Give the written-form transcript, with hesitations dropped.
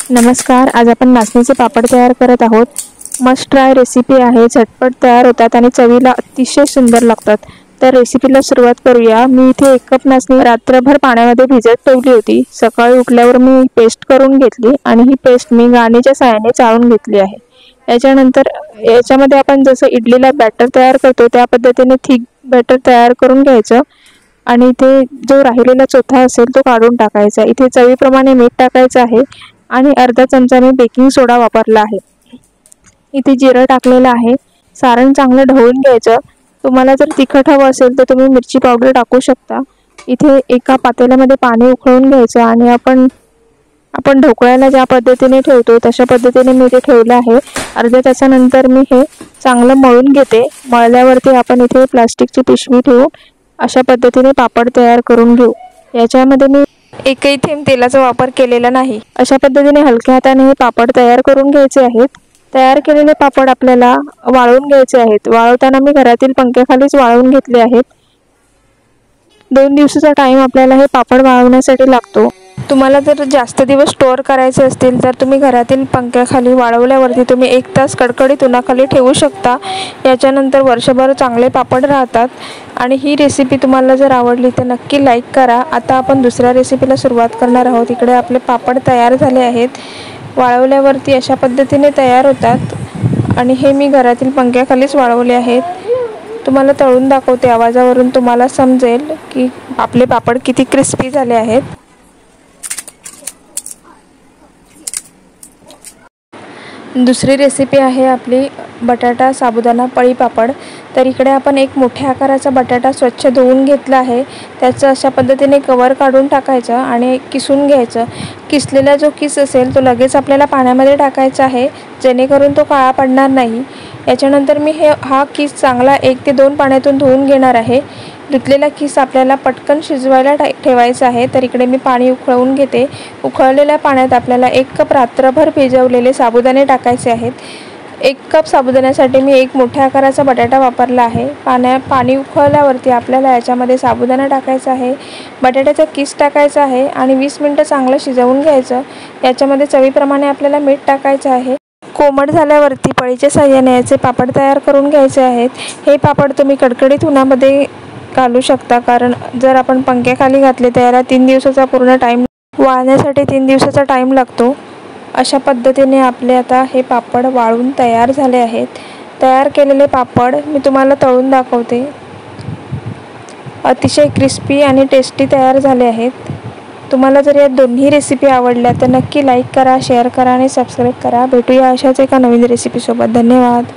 नमस्कार, आज आपण नाचणीचे पापड तयार करत आहोत। मस्ट ट्राय रेसिपी आहे। झटपट तयार होतात आणि चवीला अतिशय सुंदर लागतात। तर रेसिपीला सुरुवात करूया। मी इथे 1 कप नाचणी रात्रभर पाण्यामध्ये भिजत ठेवली होती। सकाळी उठल्यावर मी पेस्ट करून घेतली आणि ही पेस्ट मी गाळणीच्या सहाय्याने चाळून घेतली आहे। याच्यानंतर याच्यामध्ये आपण जसं इडलीला बॅटर तयार करतो त्या पद्धतीने थिक बॅटर तयार करून घ्यायचं आणि इथे जो राहिलेला चोथा असेल तो काढून टाकायचा। इथे चवीप्रमाणे मीठ टाकायचं आहे आणि अर्धा चमचा मी बेकिंग सोडा वापरला आहे। इथे जिरं टाकलेलं आहे। सारण चांगलं ढवळून घ्यायचं। तुम्हाला जर तिखट हवं असेल तर तुम्ही मिरची पावडर टाकू शकता। इथे एका पातेल्यामध्ये पाणी उकळून घ्यायचं आणि आपण ढोकळ्याला ज्या पद्धतीने ठेवतो तशा पद्धतीने मी ते ठेवलं आहे। अर्ध्या तासानंतर मी हे चांगलं मळून घेते। मळल्यावरती आपण इथे प्लास्टिकची पिशवी ठेवून अशा पद्धतीने पापड तयार करून घेऊ। याच्यामध्ये मी एकही थेंब तेलाचा वापर केलेला नाही। अशा पद्धतीने हलक्या हाताने हे पापड तयार करून घ्यायचे आहेत। तयार केलेले पापड आपल्याला वाळवून घ्यायचे आहेत। वाळवताना मी घरातील पंख्याखालीच वाळवून घेतले आहेत। 2 दिवसाचा टाइम आपल्याला हे पापड वाळवण्यासाठी लागतो। तुम्हाला जर जास्त दिवस स्टोअर करायचे असतील तर तुम्ही घरातील पंख्याखाली वाळवल्यावरती तुम्ही 1 तास कडकडीत उन्हाखाली ठेवू शकता। याच्यानंतर वर्षभर चांगले पापड राहतात। आणि ही रेसिपी तुम्हाला जर आवडली तर नक्की लाईक करा। आता आपण दुसऱ्या रेसिपीला सुरुवात करणार आहोत। इकडे आपले पापड तयार झाले आहेत। वाळवल्यावरती अशा पद्धतीने तयार होतात आणि हे मी घरातील पंख्याखालीच वाळवले आहेत। तुम्हाला तळून दाखवते। आवाजावरून तुम्हाला समजेल की आपले पापड किती क्रिस्पी झाले आहेत। दुसरी रेसिपी आहे आपली बटाटा साबुदाणा पळी पापड। तर इकडे आपण एक मोठ्या आकाराचा बटाटा स्वच्छ धुवून घेतला आहे। त्याचं अशा पद्धतीने कवर काढून टाकायचं आणि किसून घ्यायचं। किसलेला जो किस असेल तो लगेच आपल्याला पाण्यामध्ये टाकायचा आहे, जेणेकरून तो काळा पडणार नाही। याच्यानंतर मी हा किस चांगला 1 ते 2 पाण्यातून धुवून घेणार आहे। धुतलेला किस आपल्याला पटकन शिजवायला ठेवायचा आहे। तर इकडे मी पाणी उकळवून घेते। उकळलेल्या पाण्यात आपल्याला 1 कप रात्रभर भिजवलेले साबुदाणे टाकायचे आहेत। 1 कप साबुदाण्यासाठी मी 1 मोठ्या आकाराचा बटाटा वापरला आहे। पाणी उकळल्यावरती आपल्याला याच्यामध्ये साबुदाणा टाकायचा आहे, बटाट्याचा किस टाकायचा आहे आणि 20 मिनिटं चांगलं शिजवून घ्यायचं। याच्यामध्ये चवीप्रमाणे आपल्याला मीठ टाकायचं आहे। कोमट झाल्यावरती पळीच्या साहाय्याने याचे पापड तयार करून घ्यायचे आहेत। हे पापड तुम्ही कडकडीत उन्हामध्ये घालू शकता, कारण जर आपण पंख्याखाली घातले तर याला 3 दिवसाचा पूर्ण टाइम वाळण्यासाठी 3 दिवसाचा टाइम लागतो। अशा पद्धतीने आपले आता हे पापड वाळून तयार झाले आहेत। तयार केलेले पापड मी तुम्हाला तळून दाखवते। अतिशय क्रिस्पी आणि टेस्टी तयार झाले आहेत। तुम्हाला जर या दोन्ही रेसिपी आवडल्या तर नक्की लाईक करा, शेअर करा आणि सबस्क्राईब करा। भेटूया अशाच एका नवीन रेसिपीसोबत। धन्यवाद।